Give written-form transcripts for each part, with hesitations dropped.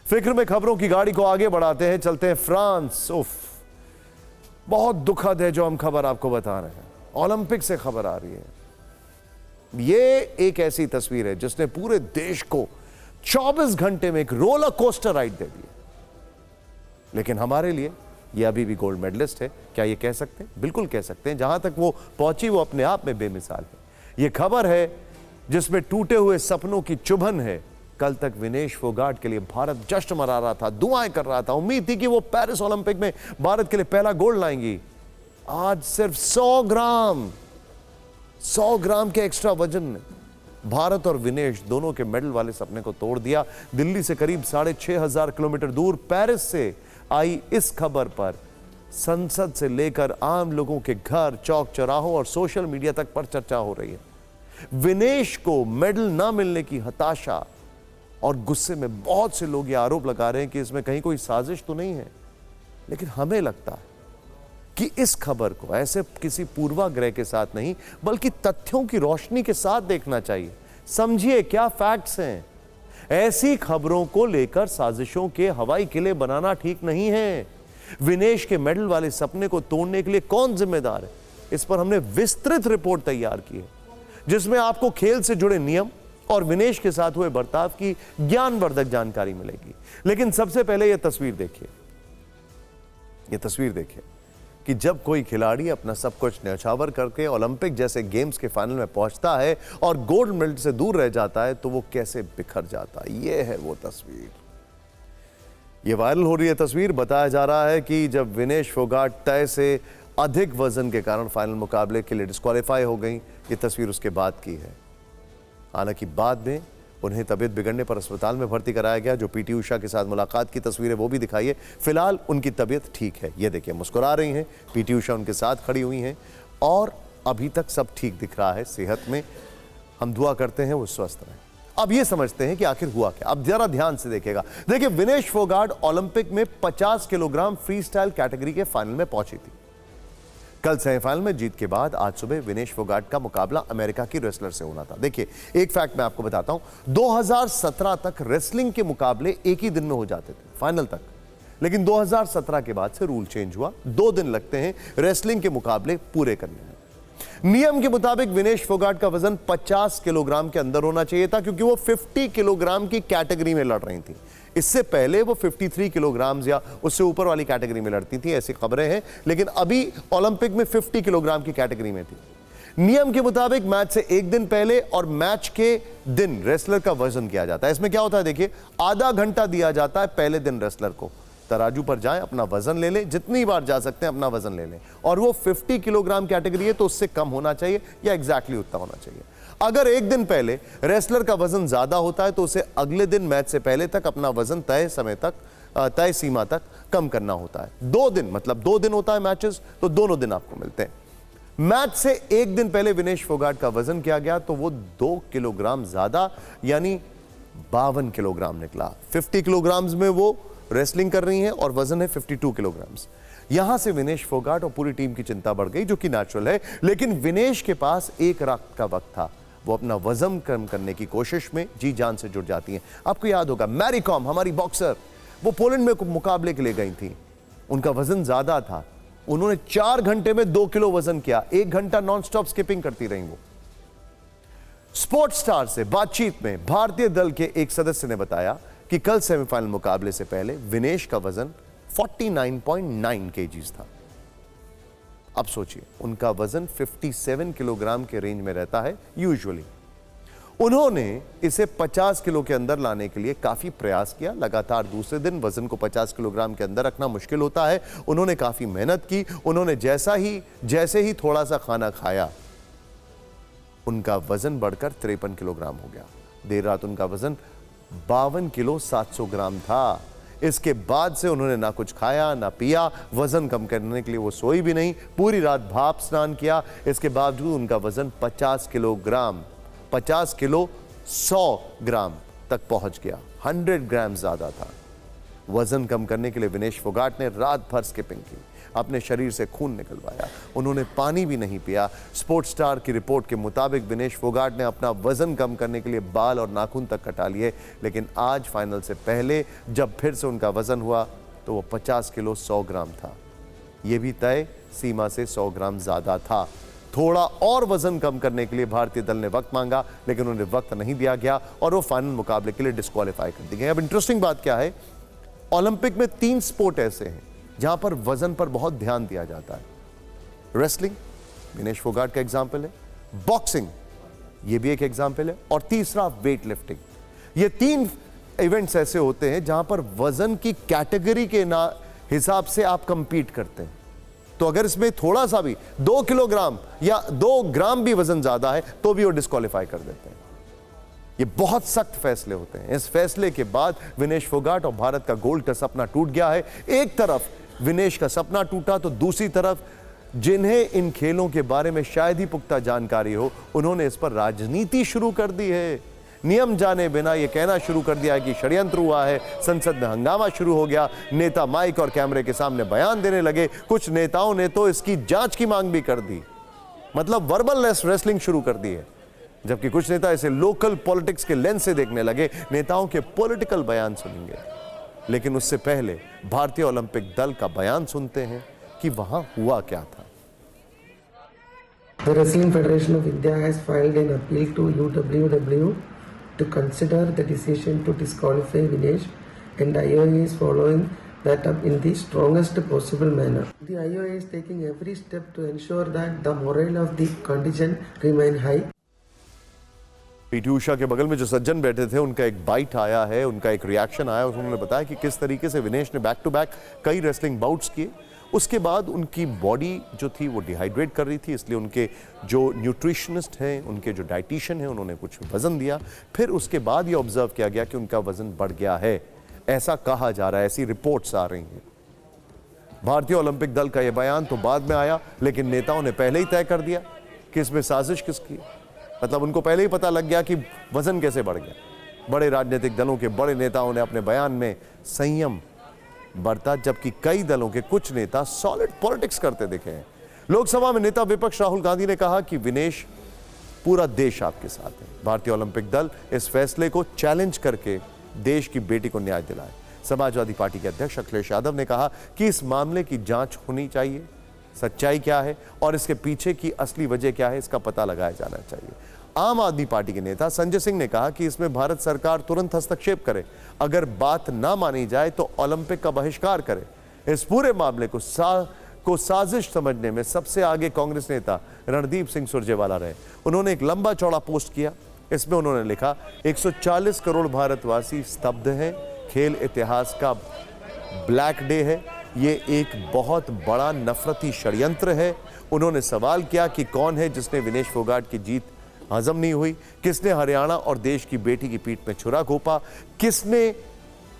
फिक्र में खबरों की गाड़ी को आगे बढ़ाते हैं, चलते हैं फ्रांस। उफ, बहुत दुखद है जो हम खबर आपको बता रहे हैं। ओलंपिक से खबर आ रही है। ये एक ऐसी तस्वीर है जिसने पूरे देश को 24 घंटे में एक रोलर कोस्टर राइड दे दी। लेकिन हमारे लिए ये अभी भी गोल्ड मेडलिस्ट है। क्या ये कह सकते हैं? बिल्कुल कह सकते हैं। जहां तक वो पहुंची वो अपने आप में बेमिसाल है। ये खबर है जिसमें टूटे हुए सपनों की चुभन है। कल तक विनेश फोगाट के लिए भारत जश्न मना रहा था, दुआएं कर रहा था, उम्मीद थी कि वो पेरिस ओलंपिक में भारत के लिए पहला गोल्ड लाएंगी। आज सिर्फ 100 ग्राम के एक्स्ट्रा वजन ने भारत और विनेश दोनों के मेडल वाले सपने को तोड़ दिया। दिल्ली से करीब 6,500 किलोमीटर दूर पेरिस से आई इस खबर पर संसद से लेकर आम लोगों के घर, चौक चौराहों और सोशल मीडिया तक पर चर्चा हो रही है। विनेश को मेडल ना मिलने की हताशा और गुस्से में बहुत से लोग ये आरोप लगा रहे हैं कि इसमें कहीं कोई साजिश तो नहीं है। लेकिन हमें लगता है कि इस खबर को ऐसे किसी पूर्वाग्रह के साथ नहीं बल्कि तथ्यों की रोशनी के साथ देखना चाहिए। समझिए क्या फैक्ट्स हैं। ऐसी खबरों को लेकर साजिशों के हवाई किले बनाना ठीक नहीं है। विनेश के मेडल वाले सपने को तोड़ने के लिए कौन जिम्मेदार है, इस पर हमने विस्तृत रिपोर्ट तैयार की है, जिसमें आपको खेल से जुड़े नियम और विनेश के साथ हुए बर्ताव की ज्ञानवर्धक जानकारी मिलेगी। लेकिन सबसे पहले यह तस्वीर देखिए। यह तस्वीर देखिए कि जब कोई खिलाड़ी अपना सब कुछ न्यौछावर करके ओलंपिक जैसे गेम्स के फाइनल में पहुंचता है और गोल्ड मेडल से दूर रह जाता है तो वो कैसे बिखर जाता है। यह है वो तस्वीर। यह वायरल हो रही है तस्वीर। बताया जा रहा है कि जब विनेश फोगाट तय से अधिक वजन के कारण फाइनल मुकाबले के लिए डिस्क्वालीफाई हो गई। ये तस्वीर उसके बाद की है। हालांकि बाद में उन्हें तबीयत बिगड़ने पर अस्पताल में भर्ती कराया गया। जो पीटी उषा के साथ मुलाकात की तस्वीरें वो भी दिखाई है। फिलहाल उनकी तबीयत ठीक है। ये देखिए मुस्कुरा रही हैं, पीटी उषा उनके साथ खड़ी हुई हैं और अभी तक सब ठीक दिख रहा है सेहत में। हम दुआ करते हैं वो स्वस्थ रहें। अब ये समझते हैं कि आखिर हुआ क्या। अब जरा ध्यान से देखिएगा। देखिए विनेश फोगाट ओलंपिक में 50 किलोग्राम फ्री स्टाइल कैटेगरी के फाइनल में पहुंची थी। कल सेमीफाइनल में जीत के बाद आज सुबह विनेश फोगाट का मुकाबला अमेरिका की रेसलर से होना था। देखिए एक फैक्ट मैं आपको बताता हूं, 2017 तक रेसलिंग के मुकाबले एक ही दिन में हो जाते थे फाइनल तक। लेकिन 2017 के बाद से रूल चेंज हुआ। 2 दिन लगते हैं रेसलिंग के मुकाबले पूरे करने में। नियम के मुताबिक विनेश फोगाट का वजन 50 किलोग्राम के अंदर होना चाहिए था, क्योंकि वो 50 किलोग्राम की कैटेगरी में लड़ रही थी। इससे पहले वो 53 किलोग्राम या उससे ऊपर वाली कैटेगरी में लड़ती थी, ऐसी खबरें हैं। लेकिन अभी ओलंपिक में 50 किलोग्राम की कैटेगरी में थी। नियम के मुताबिक मैच से एक दिन पहले और मैच के दिन रेसलर का वजन किया जाता है। इसमें क्या होता है देखिए, आधा घंटा दिया जाता है पहले दिन रेसलर को। तराजू पर जाएं, अपना वजन ले लें, जितनी बार जा सकते हैं अपना वजन ले लें। और वो 50 किलोग्राम कैटेगरी है तो उससे कम होना चाहिए या एग्जैक्टली उतना होना चाहिए। अगर एक दिन पहले रेसलर का वजन ज्यादा होता है तो उसे अगले दिन मैच से पहले तक अपना वजन तय सीमा तक कम करना होता है। 2 दिन मतलब 2 दिन होता है मैचेस, तो दोनों दिन आपको मिलते हैं। मैच से एक दिन पहले विनेश फोगाट का वजन किया गया तो वो 2 किलोग्राम ज्यादा यानी 52 किलोग्राम निकला। 50 किलोग्राम में वो रेसलिंग कर रही हैं और वजन है 52 किलोग्राम। यहां से विनेश फोगाट और पूरी टीम की चिंता बढ़ गई, जो कि नेचुरल है। लेकिन विनेश के पास एक रात का वक्त था। वो अपना वजन कम करने की कोशिश में जी जान से जुट जाती हैं। आपको याद होगा मैरी कॉम, हमारी बॉक्सर, वो पोलैंड में मुकाबले के लिए गई थी। उनका वजन ज्यादा था। उन्होंने 4 घंटे में 2 किलो वजन किया। 1 घंटा नॉन स्टॉप स्किपिंग करती रही वो। स्पोर्ट्स स्टार से बातचीत में भारतीय दल के एक सदस्य ने बताया कि कल सेमीफाइनल मुकाबले से पहले विनेश का वजन 49.9 केजीज था। अब सोचिए, उनका वजन 57 किलोग्राम के रेंज में रहता है यूजुअली। उन्होंने इसे 50 किलो के अंदर लाने के लिए काफी प्रयास किया। लगातार दूसरे दिन वजन को 50 किलोग्राम के अंदर रखना मुश्किल होता है। उन्होंने काफी मेहनत की। उन्होंने जैसे ही थोड़ा सा खाना खाया, उनका वजन बढ़कर 53 किलोग्राम हो गया। देर रात उनका वजन 52 किलो 700 ग्राम था। इसके बाद से उन्होंने ना कुछ खाया ना पिया। वजन कम करने के लिए वो सोई भी नहीं। पूरी रात भाप स्नान किया। इसके बावजूद उनका वजन 50 किलो 100 ग्राम तक पहुंच गया। 100 ग्राम ज्यादा था। वजन कम करने के लिए विनेश फोगाट ने रात भर स्किपिंग की, अपने शरीर से खून निकलवाया, उन्होंने पानी भी नहीं पिया। स्पोर्ट्स स्टार की रिपोर्ट के मुताबिक विनेश फोगाट ने अपना वजन कम करने के लिए बाल और नाखून तक कटा लिए, लेकिन आज फाइनल से पहले जब फिर से उनका वजन हुआ तो वो 50 किलो 100 ग्राम था। ये भी तय सीमा से 100 ग्राम ज्यादा था। थोड़ा और वजन कम करने के लिए भारतीय दल ने वक्त मांगा, लेकिन उन्हें वक्त नहीं दिया गया और वो फाइनल मुकाबले के लिए डिस्क्वालीफाई कर दी गई। अब इंटरेस्टिंग बात क्या है, ओलंपिक में 3 स्पोर्ट ऐसे हैं जहां पर वजन पर बहुत ध्यान दिया जाता है। रेसलिंग, विनेश फोगाट का एग्जाम्पल है, बॉक्सिंग, यह भी एक एग्जाम्पल है, और तीसरा वेट लिफ्टिंग। ये 3 इवेंट्स ऐसे होते हैं जहां पर वजन की कैटेगरी के हिसाब से आप कंपीट करते हैं। तो अगर इसमें थोड़ा सा भी 2 किलोग्राम या 2 ग्राम भी वजन ज्यादा है तो भी वो डिस्क्वालीफाई कर देते हैं। ये बहुत सख्त फैसले होते हैं। इस फैसले के बाद विनेश फोगाट और भारत का गोल्ड का सपना टूट गया है। एक तरफ विनेश का सपना टूटा तो दूसरी तरफ जिन्हें इन खेलों के बारे में शायद ही पुख्ता जानकारी हो, उन्होंने इस पर राजनीति शुरू कर दी है। नियम जाने बिना यह कहना शुरू कर दिया है कि षड्यंत्र हुआ है। संसद में हंगामा शुरू हो गया, नेता माइक और कैमरे के सामने बयान देने लगे। कुछ नेताओं ने तो इसकी जांच की मांग भी कर दी, मतलब वर्बल रेसलिंग शुरू कर दी है। जबकि कुछ नेता इसे लोकल पॉलिटिक्स के लेंस से देखने लगे। नेताओं के पॉलिटिकल बयान सुनेंगे, लेकिन उससे पहले भारतीय ओलंपिक दल का बयान सुनते हैं कि वहां हुआ क्या था। The Wrestling Federation of India has filed an appeal to UWW to consider the decision to disqualify Vinesh, and the IOA is following that up in the strongest possible manner. The IOA is taking every step to ensure that the morale of the contingent remain high. PT Usha के बगल में जो सज्जन बैठे थे उनका एक bite आया है, उनका एक रिएक्शन आया। उन्होंने बताया कि किस तरीके से विनेश ने बैक टू बैक कई रेसलिंग बाउट्स किए। उसके बाद उनकी बॉडी जो थी वो डिहाइड्रेट कर रही थी, इसलिए उनके जो न्यूट्रिशनिस्ट हैं, उनके जो डाइटिशियन हैं, उन्होंने कुछ वजन दिया। फिर उसके बाद ये ऑब्जर्व किया गया कि उनका वजन बढ़ गया है, ऐसा कहा जा रहा है, ऐसी रिपोर्ट्स आ रही हैं। भारतीय ओलंपिक दल का यह बयान तो बाद में आया, लेकिन नेताओं ने पहले ही तय कर दिया कि इसमें साजिश किसकी। मतलब उनको पहले ही पता लग गया कि वजन कैसे बढ़ गया। बड़े राजनीतिक दलों के बड़े नेताओं ने अपने बयान में संयम बरता, जबकि कई दलों के कुछ नेता सॉलिड पॉलिटिक्स करते दिखे हैं। लोकसभा में नेता विपक्ष राहुल गांधी ने कहा कि विनेश, पूरा देश आपके साथ है। भारतीय ओलंपिक दल इस फैसले को चैलेंज करके देश की बेटी को न्याय दिलाए। समाजवादी पार्टी के अध्यक्ष अखिलेश यादव ने कहा कि इस मामले की जांच होनी चाहिए, सच्चाई क्या है और इसके पीछे की असली वजह क्या है, इसका पता लगाया जाना चाहिए। आम आदमी पार्टी के नेता संजय सिंह ने कहा कि इसमें भारत सरकार तुरंत हस्तक्षेप करे, अगर बात ना मानी जाए तो ओलंपिक का बहिष्कार करे। इस पूरे मामले को साजिश समझने में सबसे आगे कांग्रेस नेता रणदीप सिंह सुरजेवाला रहे। उन्होंने एक लंबा चौड़ा पोस्ट किया। इसमें उन्होंने लिखा, 140 करोड़ भारतवासी स्तब्ध हैं, खेल इतिहास का ब्लैक डे है, ये एक बहुत बड़ा नफरती षड्यंत्र है। उन्होंने सवाल किया कि कौन है जिसने विनेश फोगाट की जीत हजम नहीं हुई, किसने हरियाणा और देश की बेटी की पीठ में छुरा घोंपा, किसने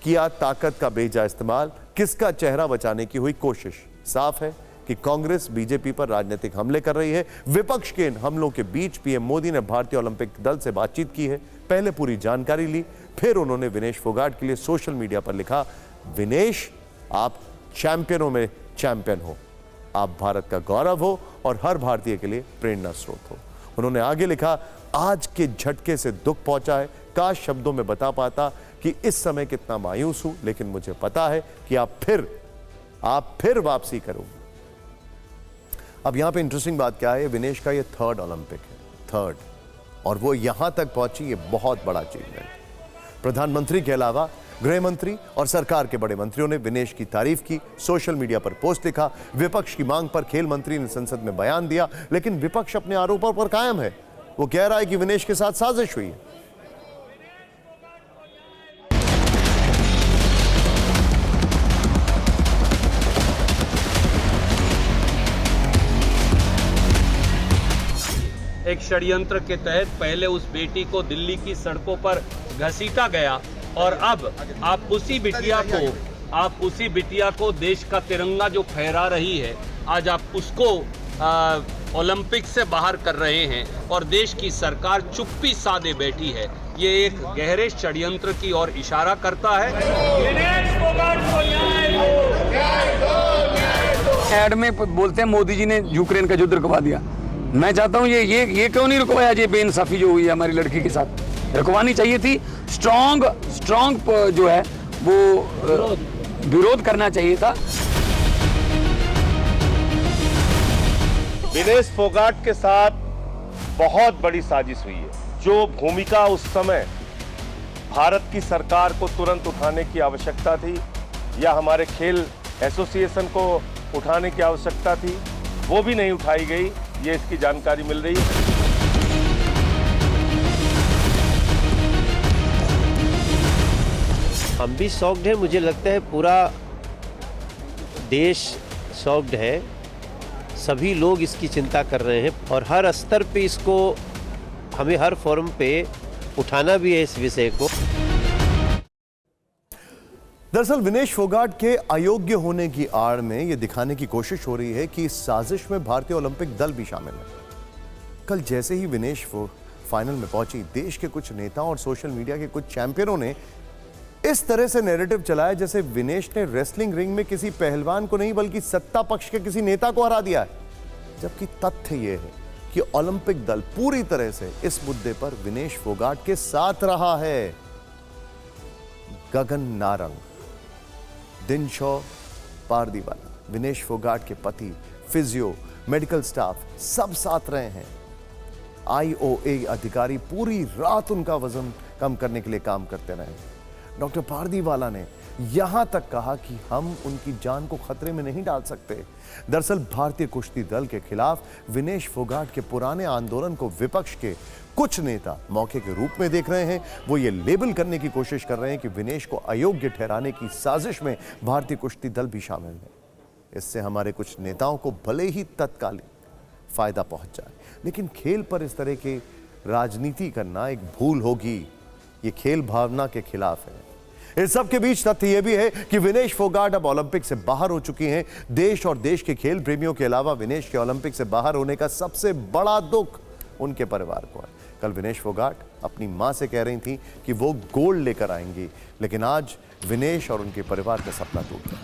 किया ताकत का बेजा इस्तेमाल, किसका चेहरा बचाने की हुई कोशिश। साफ है कि कांग्रेस बीजेपी पर राजनीतिक हमले कर रही है। विपक्ष के इन हमलों के बीच पीएम मोदी ने भारतीय ओलंपिक दल से बातचीत की है, पहले पूरी जानकारी ली, फिर उन्होंने विनेश फोगाट के लिए सोशल मीडिया पर लिखा, विनेश आप चैंपियनों में चैंपियन हो, आप भारत का गौरव हो और हर भारतीय के लिए प्रेरणा स्रोत हो। उन्होंने आगे लिखा, आज के झटके से दुख पहुंचा है, काश शब्दों में बता पाता कि इस समय कितना मायूस हूं, लेकिन मुझे पता है कि आप फिर वापसी करोगे। अब यहां पे इंटरेस्टिंग बात क्या है, विनेश का ये 3rd ओलंपिक है, 3rd, और वो यहां तक पहुंची, ये बहुत बड़ा अचीवमेंट। प्रधानमंत्री के अलावा गृह मंत्री और सरकार के बड़े मंत्रियों ने विनेश की तारीफ की, सोशल मीडिया पर पोस्ट लिखा। विपक्ष की मांग पर खेल मंत्री ने संसद में बयान दिया, लेकिन विपक्ष अपने आरोपों पर कायम है। वो कह रहा है कि विनेश के साथ साजिश हुई है। एक षड्यंत्र के तहत पहले उस बेटी को दिल्ली की सड़कों पर घसीटा गया और अब आप उसी बिटिया को देश का तिरंगा जो फहरा रही है, आज आप उसको ओलंपिक से बाहर कर रहे हैं और देश की सरकार चुप्पी साधे बैठी है। ये एक गहरे षड्यंत्र की ओर इशारा करता है। विनेश फोगाट ऐड में बोलते हैं मोदी जी ने यूक्रेन का युद्ध रुकवा दिया। मैं चाहता हूँ ये क्यों नहीं रुकवाया? ये बेइंसाफी जो हुई है हमारी लड़की के साथ, रुकवानी चाहिए थी। स्ट्रॉन्ग जो है वो विरोध करना चाहिए था। विनेश फोगाट के साथ बहुत बड़ी साजिश हुई है। जो भूमिका उस समय भारत की सरकार को तुरंत उठाने की आवश्यकता थी या हमारे खेल एसोसिएशन को उठाने की आवश्यकता थी, वो भी नहीं उठाई गई, ये इसकी जानकारी मिल रही है। हम भी शॉक्ड है, मुझे लगता है पूरा देश शॉक्ड है। सभी लोग इसकी चिंता कर रहे हैं और हर स्तर पे इसको हमें हर फोरम पे उठाना भी है इस विषय को। दरअसल विनेश फोगाट के अयोग्य होने की आड़ में यह दिखाने की कोशिश हो रही है कि इस साजिश में भारतीय ओलंपिक दल भी शामिल है। कल जैसे ही विनेश फाइनल में पहुंची, देश के कुछ नेताओं और सोशल मीडिया के कुछ चैंपियनों ने इस तरह से नैरेटिव चलाया जैसे विनेश ने रेसलिंग रिंग में किसी पहलवान को नहीं बल्कि सत्ता पक्ष के किसी नेता को हरा दिया है। जबकि तथ्य यह है कि ओलंपिक दल पूरी तरह से इस मुद्दे पर विनेश फोगाट के साथ रहा है। गगन नारंग, दिनशॉ पारदीवाला, विनेश फोगाट के पति, फिजियो, मेडिकल स्टाफ सब साथ रहे हैं। IOA अधिकारी पूरी रात उनका वजन कम करने के लिए काम करते रहे। डॉक्टर पारदीवाला ने यहां तक कहा कि हम उनकी जान को खतरे में नहीं डाल सकते। दरअसल भारतीय कुश्ती दल के खिलाफ विनेश फोगाट के पुराने आंदोलन को विपक्ष के कुछ नेता मौके के रूप में देख रहे हैं। वो ये लेबल करने की कोशिश कर रहे हैं कि विनेश को अयोग्य ठहराने की साजिश में भारतीय कुश्ती दल भी शामिल है। इससे हमारे कुछ नेताओं को भले ही तत्कालिक फायदा पहुंच जाए, लेकिन खेल पर इस तरह की राजनीति करना एक भूल होगी। ये खेल भावना के खिलाफ है। इस सब के बीच तथ्य यह भी है कि विनेश फोगाट अब ओलंपिक से बाहर हो चुकी हैं। देश और देश के खेल प्रेमियों के अलावा विनेश के ओलंपिक से बाहर होने का सबसे बड़ा दुख उनके परिवार को है। कल विनेश फोगाट अपनी मां से कह रही थी कि वो गोल्ड लेकर आएंगी, लेकिन आज विनेश और उनके परिवार का सपना टूट गया।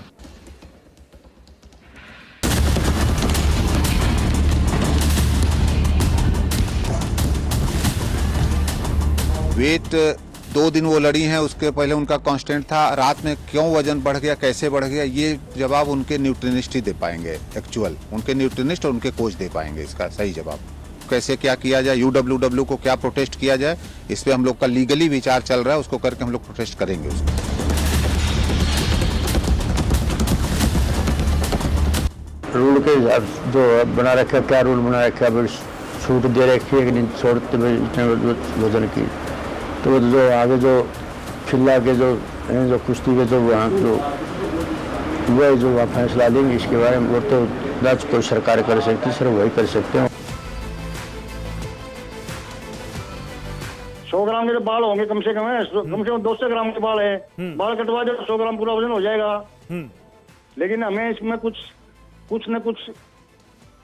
वेट 2 दिन वो लड़ी हैं, उसके पहले उनका कांस्टेंट था। रात में क्यों वजन बढ़ गया, कैसे बढ़ गया, ये जवाब उनके न्यूट्रिनिस्ट ही दे पाएंगे। एक्चुअल उनके न्यूट्रिनिस्ट और उनके कोच दे पाएंगे इसका सही जवाब। कैसे क्या किया जाए, UWW को क्या प्रोटेस्ट किया जाए, इस पे हम लोग का लीगली विचार चल रहा है। उसको करके हम लोग प्रोटेस्ट करेंगे उसको। रूल के हिसाब जो बना रखा, क्या रूल बना रखा है, छूट दे रखी है कि नहीं छोड़ते वजन की। तो जो आगे जो खिला के जो कुश्ती के जो वहाँ जो वह जो फैसला लेंगे इसके बारे में, वो तो राज कोई सरकार कर सकती, सर वही कर सकते हैं। 100 ग्राम के तो बाल होंगे कम से कम 200 ग्राम के बाल है। बाल कटवा दो 100 ग्राम पूरा वजन हो जाएगा। लेकिन हमें इसमें कुछ न कुछ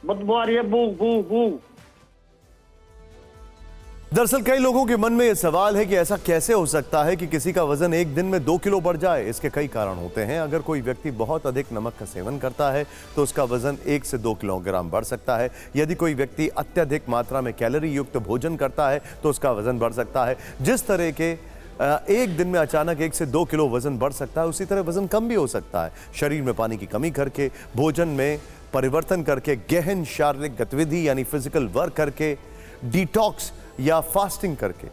बदबू आ रही है। बू बू बू। दरअसल कई लोगों के मन में यह सवाल है कि ऐसा कैसे हो सकता है कि किसी का वजन एक दिन में 2 किलो बढ़ जाए। इसके कई कारण होते हैं। अगर कोई व्यक्ति बहुत अधिक नमक का सेवन करता है तो उसका वजन 1 से 2 किलोग्राम बढ़ सकता है। यदि कोई व्यक्ति अत्यधिक मात्रा में कैलोरी युक्त भोजन करता है तो उसका वजन बढ़ सकता है। जिस तरह के एक दिन में अचानक 1 से 2 किलो वजन बढ़ सकता है, उसी तरह वजन कम भी हो सकता है। शरीर में पानी की कमी करके, भोजन में परिवर्तन करके, गहन शारीरिक गतिविधि यानी फिजिकल वर्क करके, डिटॉक्स या फास्टिंग करके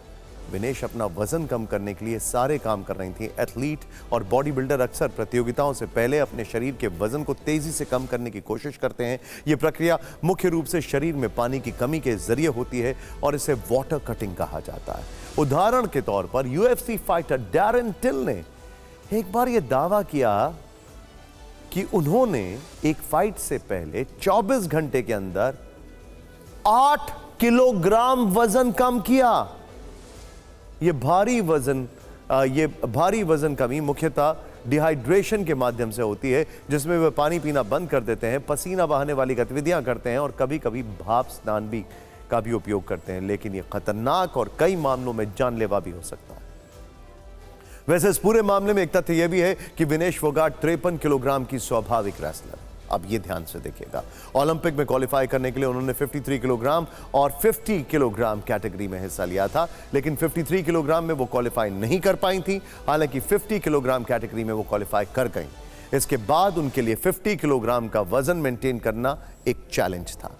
विनेश अपना वजन कम करने के लिए सारे काम कर रही थी। एथलीट और बॉडी बिल्डर अक्सर प्रतियोगिताओं से पहले अपने शरीर के वजन को तेजी से कम करने की कोशिश करते हैं। यह प्रक्रिया मुख्य रूप से शरीर में पानी की कमी के जरिए होती है और इसे वाटर कटिंग कहा जाता है। उदाहरण के तौर पर UFC फाइटर डैरेन टिल ने एक बार यह दावा किया कि उन्होंने एक फाइट से पहले 24 घंटे के अंदर 8 किलोग्राम वजन कम किया। यह भारी वजन कमी मुख्यतः डिहाइड्रेशन के माध्यम से होती है, जिसमें वे पानी पीना बंद कर देते हैं, पसीना बहाने वाली गतिविधियां करते हैं और कभी कभी भाप स्नान का भी उपयोग करते हैं। लेकिन यह खतरनाक और कई मामलों में जानलेवा भी हो सकता है। वैसे इस पूरे मामले में एक तथ्य यह भी है कि विनेश फोगाट 53 किलोग्राम की स्वाभाविक रेसलर। अब ये ध्यान से देखिएगा, ओलंपिक में क्वालिफाई करने के लिए उन्होंने 53 किलोग्राम और 50 किलोग्राम कैटेगरी में हिस्सा लिया था, लेकिन 53 किलोग्राम में वो क्वालिफाई नहीं कर पाई थी, हालांकि 50 किलोग्राम कैटेगरी में वो क्वालिफाई कर गई। इसके बाद उनके लिए 50 किलोग्राम का वजन मेंटेन करना एक चैलेंज था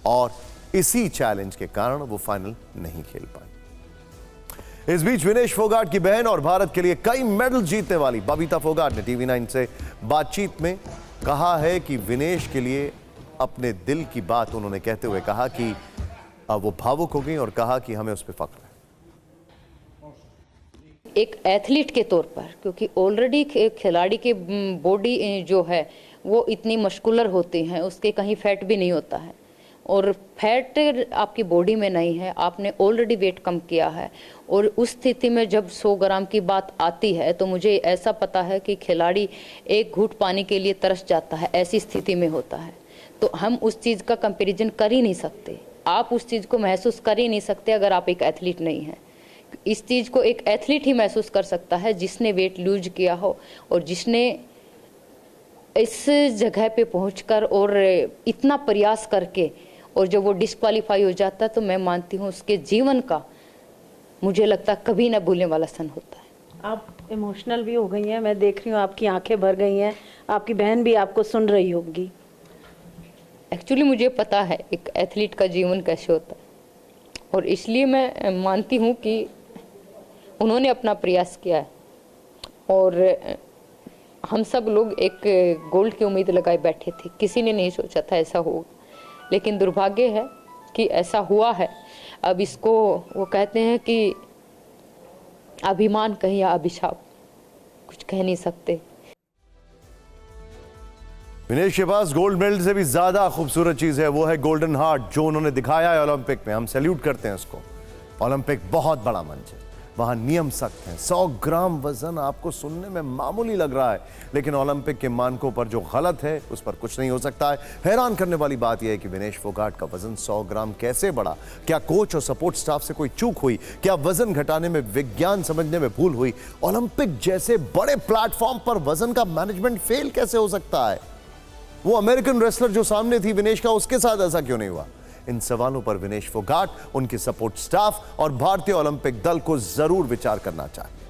और इसी चैलेंज के कारण वो फाइनल नहीं खेल पाई। इस बीच विनेश फोगाट की बहन और भारत के लिए कई मेडल जीतने वाली बबीता फोगाट ने टीवी9 से बातचीत में कहा है कि विनेश के लिए अपने दिल की बात उन्होंने कहते हुए कहा कि वो भावुक हो गई और कहा कि हमें उस पर फख्र है। एक एथलीट के तौर पर, क्योंकि ऑलरेडी खिलाड़ी की बॉडी जो है वो इतनी मस्कुलर होती है, उसके कहीं फैट भी नहीं होता है और फैट आपकी बॉडी में नहीं है, आपने ऑलरेडी वेट कम किया है और उस स्थिति में जब 100 ग्राम की बात आती है तो मुझे ऐसा पता है कि खिलाड़ी एक घूंट पानी के लिए तरस जाता है, ऐसी स्थिति में होता है। तो हम उस चीज़ का कंपैरिजन कर ही नहीं सकते, आप उस चीज़ को महसूस कर ही नहीं सकते अगर आप एक एथलीट नहीं हैं। इस चीज़ को एक एथलीट ही महसूस कर सकता है जिसने वेट लूज किया हो और जिसने इस जगह पे पहुंचकर और इतना प्रयास करके और जब वो डिस्क्वालीफाई हो जाता है तो मैं मानती हूँ उसके जीवन का मुझे लगता है कभी ना भूलने वाला क्षण होता है। आप इमोशनल भी हो गई हैं, मैं देख रही हूँ आपकी आंखें भर गई हैं, आपकी बहन भी आपको सुन रही होगी। एक्चुअली मुझे पता है एक एथलीट का जीवन कैसे होता है और इसलिए मैं मानती हूँ कि उन्होंने अपना प्रयास किया है और हम सब लोग एक गोल्ड की उम्मीद लगाए बैठे थे, किसी ने नहीं सोचा था ऐसा होगा, लेकिन दुर्भाग्य है कि ऐसा हुआ है। अब इसको वो कहते हैं कि अभिमान कहीं या अभिशाप, कुछ कह नहीं सकते। विनेश के पास गोल्ड मेडल से भी ज्यादा खूबसूरत चीज है, वो है गोल्डन हार्ट जो उन्होंने दिखाया है ओलंपिक में। हम सैल्यूट करते हैं उसको। ओलंपिक बहुत बड़ा मंच है, वहां नियम सख्त हैं। 100 ग्राम वजन आपको सुनने में मामूली लग रहा है, लेकिन ओलंपिक के मानकों पर जो गलत है उस पर कुछ नहीं हो सकता है। हैरान करने वाली बात यह है कि विनेश फोगाट का वजन 100 ग्राम कैसे बढ़ा? क्या कोच और सपोर्ट स्टाफ से कोई चूक हुई? क्या वजन घटाने में विज्ञान समझने में भूल हुई? ओलंपिक जैसे बड़े प्लेटफॉर्म पर वजन का मैनेजमेंट फेल कैसे हो सकता है? वो अमेरिकन रेसलर जो सामने थी विनेश का, उसके साथ ऐसा क्यों नहीं हुआ? इन सवालों पर विनेश फोगाट, उनके सपोर्ट स्टाफ और भारतीय ओलंपिक दल को जरूर विचार करना चाहिए।